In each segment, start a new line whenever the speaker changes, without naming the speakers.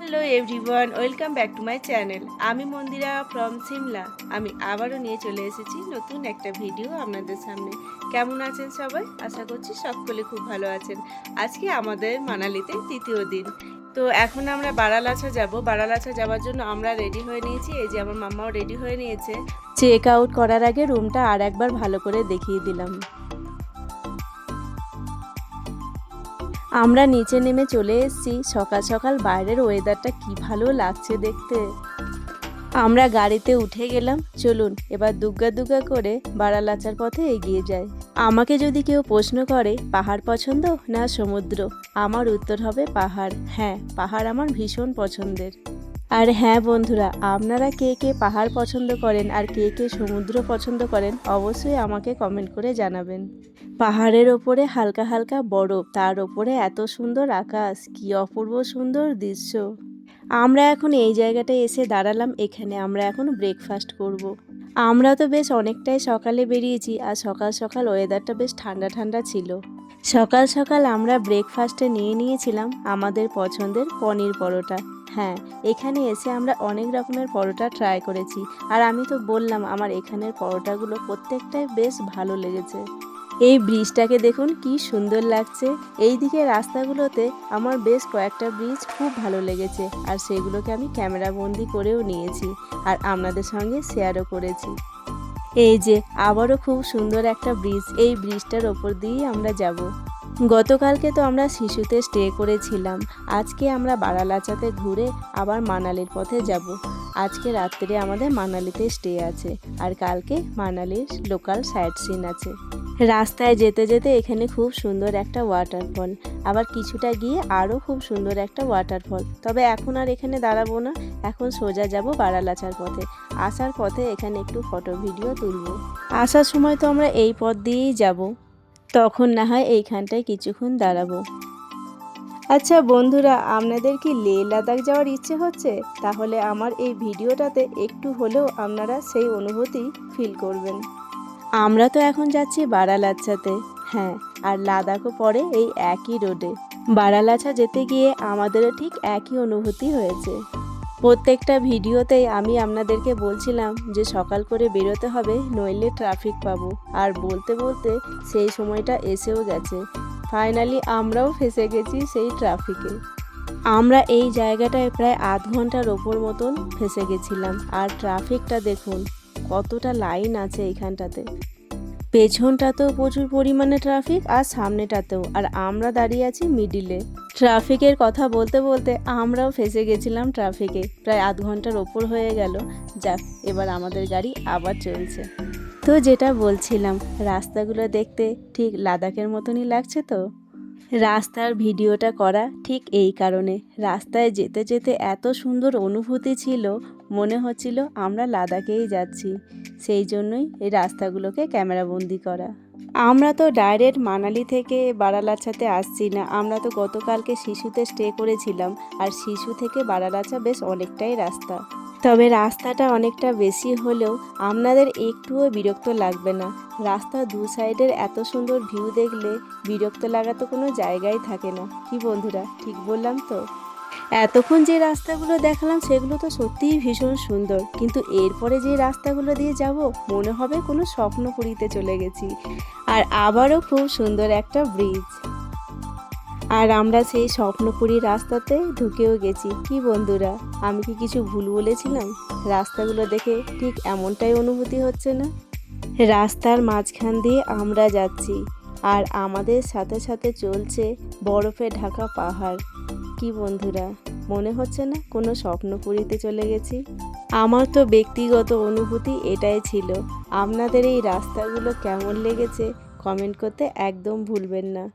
Hello everyone, welcome back to my channel. আমি মন্দিরা from Shimla. আমি আবারও নিয়ে চলে এসেছি নতুন একটা ভিডিও আপনাদের সামনে। কেমন আছেন সবাই? আশা করছি সকলে খুব ভালো আছেন। আজকে আমাদের মানালিতে তৃতীয় দিন। তো এখন আমরা বারালাছা যাব। বারালাছা যাওয়ার জন্য আমরা রেডি হয়ে নিয়েছি। এই যে আমার মাম্মাও রেডি হয়ে নিয়েছে। চেক আউট করার আগে রুমটা আর একবার ভালো করে দেখিয়ে দিলাম। আমরা নিচে নেমে চলে এসেছি। সকাল সকাল বাইরের ওয়েদারটা কি ভালো লাগছে দেখতে। আমরা গাড়িতে উঠে গেলাম। চলুন এবার দুগ্গা দুগ্গা করে বারালাচার পথে এগিয়ে যাই। আমাকে যদি কেউ প্রশ্ন করে পাহাড় পছন্দ না সমুদ্র, আমার উত্তর হবে পাহাড়। হ্যাঁ, পাহাড় আমার ভীষণ পছন্দের। আর হ্যাঁ বন্ধুরা, আপনারা কে কে পাহাড় পছন্দ করেন আর কে কে সমুদ্র পছন্দ করেন অবশ্যই আমাকে কমেন্ট করে জানাবেন। পাহাড়ের ওপরে হালকা হালকা বরফ, তার ওপরে এত সুন্দর আকাশ, কি অপূর্ব সুন্দর দৃশ্য। আমরা এখন এই জায়গাটায় এসে দাঁড়ালাম। এখানে আমরা এখন ব্রেকফাস্ট করব। আমরা তো বেশ অনেকটাই সকালে বেরিয়েছি আর সকাল সকাল ওয়েদারটা বেশ ঠান্ডা ঠান্ডা ছিল। সকাল সকাল আমরা ব্রেকফাস্টে নিয়ে নিয়েছিলাম আমাদের পছন্দের পনির পরোটা। হ্যাঁ, এখানে এসে আমরা অনেক রকমের পরোটা ট্রাই করেছি আর আমি তো বললাম আমার এখানের পরোটাগুলো প্রত্যেকটাই বেশ ভালো লেগেছে। এই ব্রিজটাকে দেখুন কি সুন্দর লাগছে। এই দিকে রাস্তাগুলোতে আমার বেশ কয়েকটা ব্রিজ খুব ভালো লেগেছে আর সেগুলোকে আমি ক্যামেরা বন্দি করেও নিয়েছি আর আপনাদের সঙ্গে শেয়ারও করেছি। এই যে আবারও খুব সুন্দর একটা ব্রিজ, এই ব্রিজটার ওপর দিয়েই আমরা যাব। গতকালকে তো আমরা শিশুতে স্টে করেছিলাম। আজকে আমরা বারালাচাতে ঘুরে আবার মানালির পথে যাব। আজকে রাত্রে আমাদের মানালিতে স্টে আছে আর কালকে মানালির লোকাল সাইট সিন আছে। রাস্তায় যেতে যেতে এখানে খুব সুন্দর একটা ওয়াটারফল, আবার কিছুটা গিয়ে আরও খুব সুন্দর একটা ওয়াটারফল। তবে এখন আর এখানে দাঁড়াবো না, এখন সোজা যাব বারালাচার পথে। আসার পথে এখানে একটু ফটো ভিডিও তুলব। আসার সময় তো আমরা এই পথ দিয়েই যাব, তখন না হয় এইখানটায় কিছুক্ষণ দাঁড়াবো। আচ্ছা বন্ধুরা, আপনাদের কি লেহ লাদাখ যাওয়ার ইচ্ছে হচ্ছে? তাহলে আমার এই ভিডিওটাতে একটু হলেও আপনারা সেই অনুভূতি ফিল করবেন। আমরা তো এখন যাচ্ছি বারালাচাতে। হ্যাঁ, আর লাদাখও পড়ে এই একই রোডে। বারালাচা যেতে গিয়ে আমাদেরও ঠিক একই অনুভূতি হয়েছে। প্রত্যেকটা ভিডিওতেই আমি আপনাদেরকে বলছিলাম যে সকাল করে বেরোতে হবে, নইলে ট্রাফিক পাবো। আর বলতে বলতে সেই সময়টা এসেও গেছে। ফাইনালি আমরাও ফেসে গেছি সেই ট্রাফিকে। আমরা এই জায়গাটায় প্রায় আধ ঘন্টার ওপর মতন ফেসে গেছিলাম। আর ট্রাফিকটা দেখুন, কতটা লাইন আছে এইখানটাতে। পেছনটাতেও প্রচুর পরিমাণে ট্রাফিক আর সামনেটাতেও, আর আমরা দাঁড়িয়ে আছি মিডিলে। ট্রাফিকের কথা বলতে বলতে আমরাও ফেসে গেছিলাম ট্রাফিকে। প্রায় আধ ঘন্টার ওপর হয়ে গেল। যাক, এবার আমাদের গাড়ি আবার চলছে। তো যেটা বলছিলাম, রাস্তাগুলো দেখতে ঠিক লাদাখের মতনই লাগছে তো। রাস্তার ভিডিওটা করা ঠিক এই কারণে, রাস্তায় যেতে যেতে এত সুন্দর অনুভূতি ছিল, মনে হচ্ছিল আমরা লাদাখেই যাচ্ছি। সেই জন্যই এই রাস্তাগুলোকে ক্যামেরাবন্দি করা। আমরা তো ডাইরেক্ট মানালি থেকে বারালাচাতে আসছি না, আমরা তো গতকালকে শিশুতে স্টে করেছিলাম। আর শিশু থেকে বারালাচা বেশ অনেকটাই রাস্তা। তবে রাস্তাটা অনেকটা বেশি হলেও আপনাদের একটুও বিরক্ত লাগবে না। রাস্তার দু সাইডের এত সুন্দর ভিউ দেখলে বিরক্ত লাগা তো কোনো জায়গায় থাকে না। কি বন্ধুরা, ঠিক বললাম তো? এতক্ষণ যে রাস্তাগুলো দেখালাম সেগুলো তো সত্যিই ভীষণ সুন্দর, কিন্তু এরপরে যে রাস্তাগুলো দিয়ে যাব মনে হবে কোনো স্বপ্নপুরীতে চলে গেছি। আর আবারও খুব সুন্দর একটা ব্রিজ। আর আমরা সেই স্বপ্নপুরী রাস্তাতে ঢুকেও গেছি। কি বন্ধুরা, আমি কি কিছু ভুল বলেছিলাম? রাস্তাগুলো দেখে ঠিক এমনটাই অনুভূতি হচ্ছে না? রাস্তার মাঝখান দিয়ে আমরা যাচ্ছি আর আমাদের সাথে সাথে চলছে বরফে ঢাকা পাহাড়। কি বন্ধুরা, মনে হচ্ছে না কোনো স্বপ্নপুরীতে চলে গেছি? আমার তো ব্যক্তিগত অনুভূতি এটাই ছিল। আপনাদের এই রাস্তাগুলো কেমন লেগেছে কমেন্ট করতে একদম ভুলবেন না।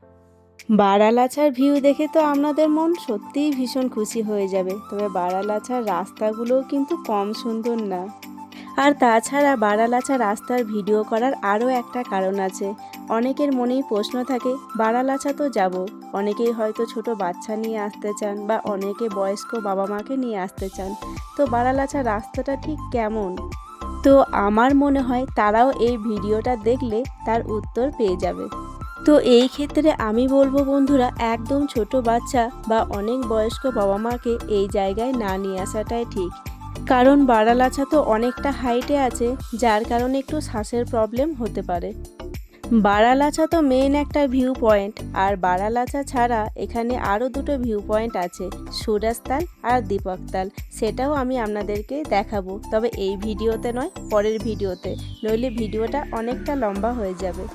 বারালাচার ভিউ দেখে তো আপনাদের মন সত্যিই ভীষণ খুশি হয়ে যাবে। তবে বারালাচার রাস্তাগুলোও কিন্তু কম সুন্দর না। আর তাছাড়া বারালাচা রাস্তার ভিডিও করার আরও একটা কারণ আছে। অনেকের মনেই প্রশ্ন থাকে, বারালাচা তো যাব, অনেকেই হয়তো ছোট বাচ্চা নিয়ে আসতে চান বা অনেকে বয়স্ক বাবা মাকে নিয়ে আসতে চান। তো বারালাচা রাস্তাটা ঠিক কেমন? তো আমার মনে হয় তারাও এই ভিডিওটা দেখলে তার উত্তর পেয়ে যাবে। তো এই ক্ষেত্রে আমি বলবো বন্ধুরা, একদম ছোট বাচ্চা বা অনেক বয়স্ক বাবা মাকে এই জায়গায় না নিয়ে আসাটাই ঠিক। কারণ বারালাচা তো অনেকটা হাইটে আছে, যার কারণে একটু শ্বাসের প্রবলেম হতে পারে। বারালাচা তো মেন একটা ভিউ পয়েন্ট, আর বারালাচা ছাড়া এখানে আরও দুটো ভিউ পয়েন্ট আছে, সুরাজতাল আর দীপকতাল। সেটাও আমি আপনাদেরকে দেখাবো, তবে এই ভিডিওতে নয়, পরের ভিডিওতে, নইলে ভিডিওটা অনেকটা লম্বা হয়ে যাবে।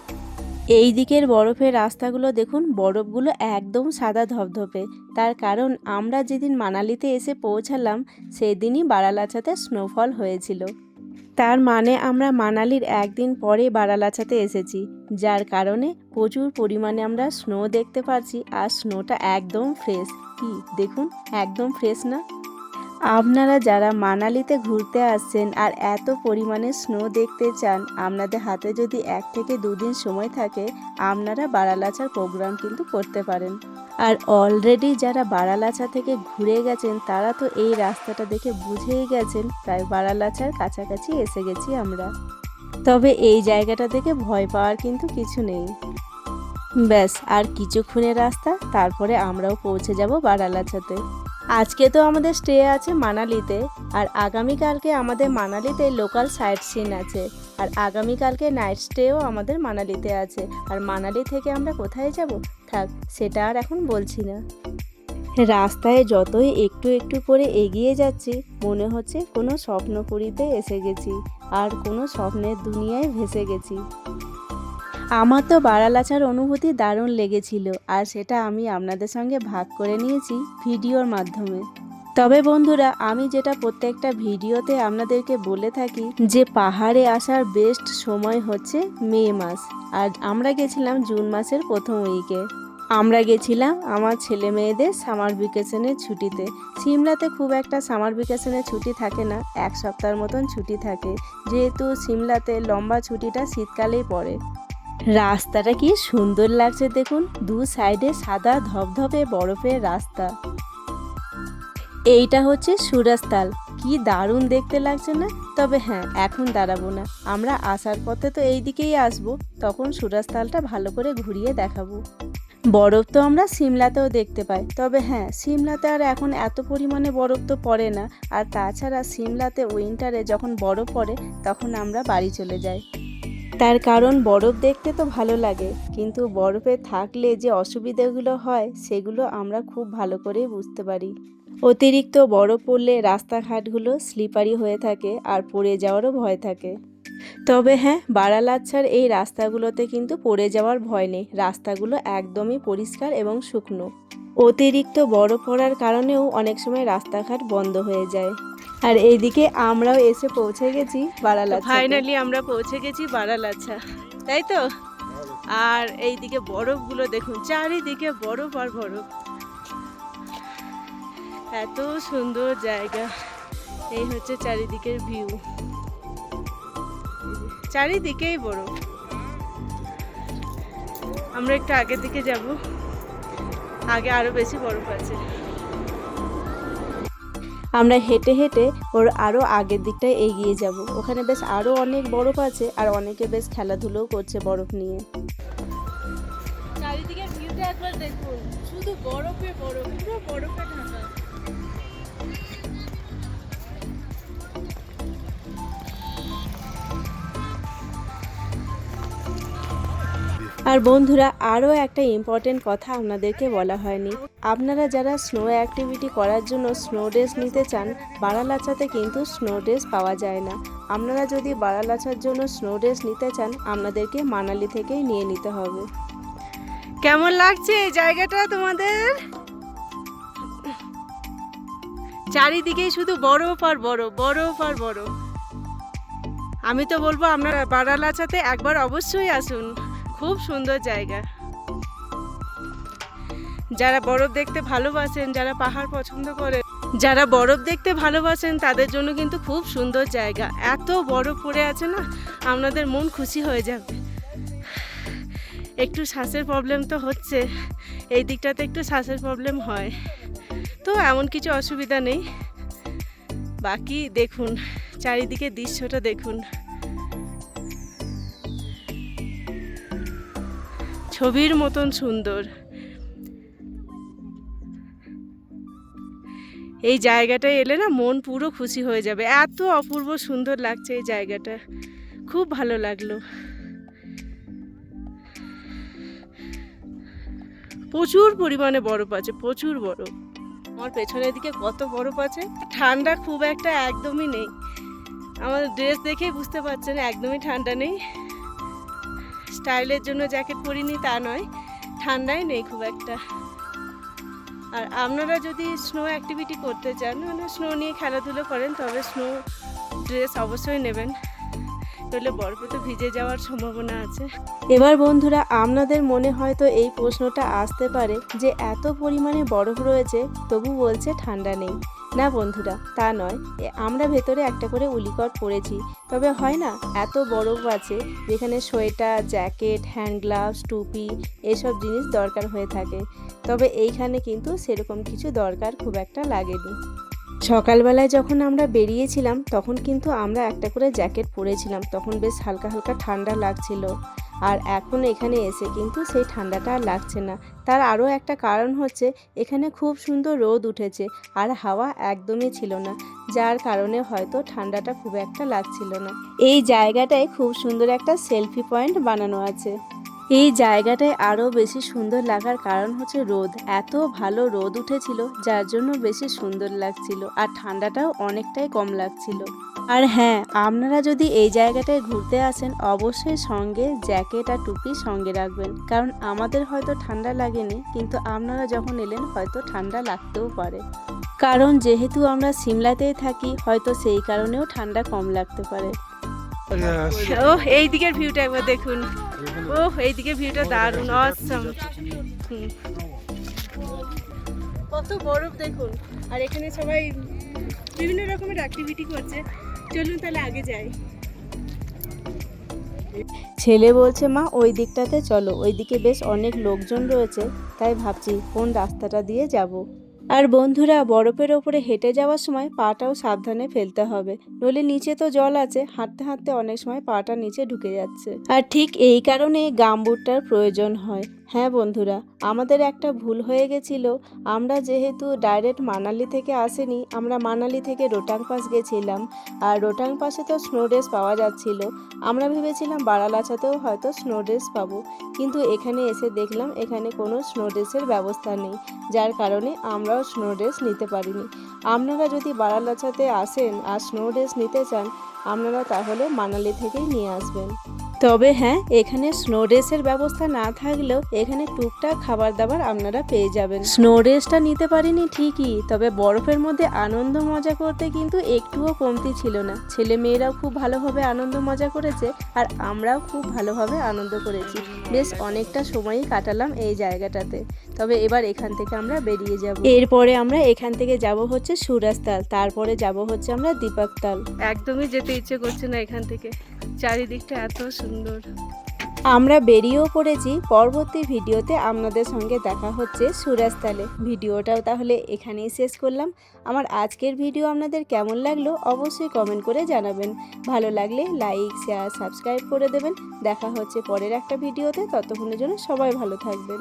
এই দিকের বরফের রাস্তাগুলো দেখুন, বরফগুলো একদম সাদা ধপধপে। তার কারণ আমরা যেদিন মানালিতে এসে পৌঁছালাম সেদিনই বারালাচাতে স্নোফল হয়েছিল। তার মানে আমরা মানালির একদিন পরে বারালাচাতে এসেছি, যার কারণে প্রচুর পরিমাণে আমরা স্নো দেখতে পাচ্ছি। আর স্নোটা একদম ফ্রেশ, কি দেখুন, একদম ফ্রেশ না? আপনারা যারা মানালিতে ঘুরতে আসছেন আর এত পরিমাণে স্নো দেখতে চান, আপনাদের হাতে যদি 1 থেকে 2 দিন সময় থাকে, আপনারা বারালাচার প্রোগ্রাম কিন্তু করতে পারেন। আর অলরেডি যারা বারালাচা থেকে ঘুরে গেছেন তারা তো এই রাস্তাটা দেখে বুঝেই গেছেন প্রায় বারালাচার কাছাকাছি এসে গেছি আমরা। তবে এই জায়গাটা দেখে ভয় পাওয়ার কিন্তু কিছু নেই। ব্যাস আর কিছুক্ষণের রাস্তা, তারপরে আমরাও পৌঁছে যাব বারালাচাতে। আজকে তো আমাদের স্টে আছে মানালিতে, আর আগামীকালকে আমাদের মানালিতে লোকাল সাইট সিন আছে, আর আগামীকালকে নাইট স্টেও আমাদের মানালিতে আছে। আর মানালি থেকে আমরা কোথায় যাব, থাক সেটা আর এখন বলছি না। রাস্তায় যতই একটু একটু করে এগিয়ে যাচ্ছি, মনে হচ্ছে কোনো স্বপ্নপুরীতে এসে গেছি আর কোনো স্বপ্নের দুনিয়ায় ভেসে গেছি। আমার তো বারালাচার অনুভূতি দারুণ লেগেছিল, আর সেটা আমি আপনাদের সঙ্গে ভাগ করে নিয়েছি ভিডিওর মাধ্যমে। তবে বন্ধুরা, আমি যেটা প্রত্যেকটা ভিডিওতে আপনাদেরকে বলে থাকি যে পাহাড়ে আসার বেস্ট সময় হচ্ছে মে মাস, আর আমরা গেছিলাম জুন মাসের প্রথম উইকে। আমরা গেছিলাম আমার ছেলে মেয়েদের সামার ভ্যাকেশনের ছুটিতে। সিমলাতে খুব একটা সামার ভ্যাকেশনের ছুটি থাকে না, 1 সপ্তাহের মতন ছুটি থাকে, যেহেতু সিমলাতে লম্বা ছুটিটা শীতকালেই পড়ে। রাস্তাটা কি সুন্দর লাগছে দেখুন, 2 সাইডে সাদা ধপধপে বরফের রাস্তা। এইটা হচ্ছে সুরাজতাল, কি দারুণ দেখতে লাগছে না? তবে হ্যাঁ, এখন দাঁড়াবো না, আমরা আসার পথে তো এই দিকেই আসবো, তখন সুরাজতালটা ভালো করে ঘুরিয়ে দেখাবো। বরফ তো আমরা সিমলাতেও দেখতে পাই, তবে হ্যাঁ, সিমলাতে আর এখন এত পরিমাণে বরফ তো পড়ে না। আর তাছাড়া সিমলাতে উইন্টারে যখন বরফ পড়ে তখন আমরা বাড়ি চলে যাই। তার কারণ বরফ দেখতে তো ভালো লাগে, কিন্তু বরফে থাকলে যে অসুবিধাগুলো হয় সেগুলো আমরা খুব ভালো করেই বুঝতে পারি। অতিরিক্ত বরফ পড়লে রাস্তাঘাটগুলো স্লিপারি হয়ে থাকে আর পড়ে যাওয়ারও ভয় থাকে। তবে হ্যাঁ, বারালাচার এই রাস্তাগুলোতে কিন্তু পড়ে যাওয়ার ভয় নেই, রাস্তাগুলো একদমই পরিষ্কার এবং শুকনো। অতিরিক্ত বরফ পড়ার কারণেও অনেক সময় রাস্তাঘাট বন্ধ হয়ে যায়। আর এইদিকে আমরাও এসে পৌঁছে গেছি বারালাচা। ফাইনালি আমরা পৌঁছে গেছি বারালাচা, তাই তো? আর এইদিকে বরফগুলো দেখুন, চারিদিকে বরফ আর বরফ, এত সুন্দর জায়গা। এই হচ্ছে চারিদিকের ভিউ, চারিদিকেই বরফ। আমরা একটু আগের দিকে যাব, আগে আরো বেশি বরফ আছে। আমরা হেঁটে হেঁটে ওর আরও আগের দিকটায় এগিয়ে যাব, ওখানে বেশ আরও অনেক বরফ আছে, আর অনেকে বেশ খেলাধুলোও করছে বরফ নিয়ে। চারিদিকের ভিউটা একবার দেখুন, শুধু বরফে বরফ, পুরো বরফে ঢাকা। আর বন্ধুরা, আরও একটা ইম্পর্টেন্ট কথা আপনাদেরকে বলা হয়নি, আপনারা যারা স্নো অ্যাক্টিভিটি করার জন্য স্নো ড্রেস নিতে চান, বারালাচাতে কিন্তু স্নো ড্রেস পাওয়া যায় না। আপনারা যদি বারালাচার জন্য স্নো ড্রেস নিতে চান, আপনাদেরকে মানালি থেকেই নিয়ে নিতে হবে। কেমন লাগছে এই জায়গাটা তোমাদের? চারিদিকেই শুধু বরফ আর বরফ, বরফ আর বরফ। আমি তো বলবো আপনারা বারালাচাতে একবার অবশ্যই আসুন, খুব সুন্দর জায়গা। যারা বরফ দেখতে ভালোবাসেন, যারা পাহাড় পছন্দ করেন, যারা বরফ দেখতে ভালোবাসেন, তাদের জন্য কিন্তু খুব সুন্দর জায়গা। এত বরফ পড়ে আছে না, আপনাদের মন খুশি হয়ে যাবে। একটু শ্বাসের প্রবলেম তো হচ্ছে, এই দিকটাতে একটু শ্বাসের প্রবলেম হয়, তো এমন কিছু অসুবিধা নেই। বাকি দেখুন, চারিদিকে দৃশ্যটা দেখুন, ছবির মতন সুন্দর। এই জায়গাটায় এলে না মন পুরো খুশি হয়ে যাবে, এত অপূর্ব সুন্দর লাগছে এই জায়গাটা, খুব ভালো লাগলো। প্রচুর পরিমাণে বরফ আছে, প্রচুর বরফ। আমার পেছনের দিকে কত বরফ আছে। ঠান্ডা খুব একটা একদমই নেই, আমার ড্রেস দেখেই বুঝতে পারছেন একদমই ঠান্ডা নেই। স্টাইলের জন্য জ্যাকেট পরিনি তা নয়, ঠান্ডাই নেই খুব একটা। আর আপনারা যদি স্নো অ্যাক্টিভিটি করতে চান, মানে স্নো নিয়ে খেলাধুলো করেন, তবে স্নো ড্রেস অবশ্যই নেবেন, নইলে বরফে তো ভিজে যাওয়ার সম্ভাবনা আছে। এবার বন্ধুরা, আপনাদের মনে হয়তো এই প্রশ্নটা আসতে পারে যে এত পরিমাণে বরফ রয়েছে তবু বলছে ঠান্ডা নেই। না বন্ধুরা, তা নয়, আমরা ভেতরে একটা করে উলিকট পরেছি, তবে হয় না এত বরফ আছে যেখানে সোয়েটার, জ্যাকেট, হ্যান্ড গ্লাভস, টুপি এসব জিনিস দরকার হয়ে থাকে, তবে এইখানে কিন্তু সেরকম কিছু দরকার খুব একটা লাগেনি। সকালবেলায় যখন আমরা বেরিয়েছিলাম তখন কিন্তু আমরা একটা করে জ্যাকেট পরেছিলাম, তখন বেশ হালকা হালকা ঠান্ডা লাগছিল। আর এখন এখানে এসে কিন্তু সেই ঠান্ডাটা আর লাগছে না। তার আরও একটা কারণ হচ্ছে এখানে খুব সুন্দর রোদ উঠেছে আর হাওয়া একদমই ছিল না, যার কারণে হয়তো ঠান্ডাটা খুব একটা লাগছিল না। এই জায়গাটায় খুব সুন্দর একটা সেলফি পয়েন্ট বানানো আছে। এই জায়গাটায় আরও বেশি সুন্দর লাগার কারণ হচ্ছে রোদ, এত ভালো রোদ উঠেছিল যার জন্য বেশি সুন্দর লাগছিল, আর ঠান্ডাটাও অনেকটাই কম লাগছিল। আর হ্যাঁ, আপনারা যদি এই জায়গাটায় ঘুরতে আসেন অবশ্যই সঙ্গে জ্যাকেট আর টুপি সঙ্গে রাখবেন, কারণ আমাদের হয়তো ঠান্ডা লাগেনি, কিন্তু আপনারা যখন এলেন হয়তো ঠান্ডা লাগতেও পারে, কারণ যেহেতু আমরা সিমলাতেই থাকি হয়তো সেই কারণেও ঠান্ডা কম লাগতে পারে। ও এই দিকের ভিউটা একবার দেখুন, ও এই দিকের ভিউটা দারুণ, অসাম। কত বরফ দেখুন, আর এখানে সবাই বিভিন্ন রকমের অ্যাক্টিভিটি করছে। চলুন তাহলে আগে যাই। ছেলে বলছে মা ওই দিকটাতে চলো, ওইদিকে বেশ অনেক লোকজন রয়েছে, তাই ভাবছি কোন রাস্তাটা দিয়ে যাব। আর বন্ধুরা, বরফের ওপরে হেঁটে যাওয়ার সময় পাটাও সাবধানে ফেলতে হবে, নইলে নিচে তো জল আছে, হাঁটতে হাঁটতে অনেক সময় পাটা নিচে ঢুকে যাচ্ছে, আর ঠিক এই কারণে গামবুটটার প্রয়োজন হয়। হ্যাঁ বন্ধুরা, আমাদের একটা ভুল হয়ে গেছিল, আমরা যেহেতু ডাইরেক্ট মানালি থেকে আসেনি, আমরা মানালি থেকে রোটাং পাস গেছিলাম, আর রোটাং পাসে তো স্নো ড্রেস পাওয়া যাচ্ছিল, আমরা ভেবেছিলাম বারালাচাতেও হয়তো স্নো ড্রেস পাবো, কিন্তু এখানে এসে দেখলাম এখানে কোনো স্নো ড্রেসের ব্যবস্থা নেই, যার কারণে আমরাও স্নো ড্রেস নিতে পারিনি। আপনারা যদি বারালাচাতে আসেন আর স্নো ড্রেস নিতে চান, আপনারা তাহলে মানালি থেকেই নিয়ে আসবেন। তবে হ্যাঁ, এখানে স্নো ড্রেসের ব্যবস্থা না থাকলেও এখানে টুকটাক খাবার দাবার আপনারা পেয়ে যাবেন। স্নো ড্রেসটা নিতে পারিনি ঠিকই, তবে বরফের মধ্যে আনন্দ মজা করতে কিন্তু একটুও কমতি ছিল না। ছেলে মেয়েরাও খুব ভালোভাবে আনন্দ মজা করেছে, আর আমরাও খুব ভালোভাবে আনন্দ করেছি। বেশ অনেকটা সময়ই কাটালাম এই জায়গাটাতে। তবে এবার এখান থেকে আমরা বেরিয়ে যাব। এরপরে আমরা এখান থেকে যাব হচ্ছে সুরাজতাল, তারপরে যাব হচ্ছে আমরা দীপকতাল। একদমই যেতে ইচ্ছে করছে না এখান থেকে, চারিদিকটা এত সুন্দর। আমরা বেরিয়েও পড়েছি, পরবর্তী ভিডিওতে আপনাদের সঙ্গে দেখা হচ্ছে সুরাজতালে। ভিডিওটাও তাহলে এখানেই শেষ করলাম। আমার আজকের ভিডিও আপনাদের কেমন লাগলো অবশ্যই কমেন্ট করে জানাবেন। ভালো লাগলে লাইক, শেয়ার, সাবস্ক্রাইব করে দেবেন। দেখা হচ্ছে পরের একটা ভিডিওতে, ততক্ষণের জন্য সবাই ভালো থাকবেন।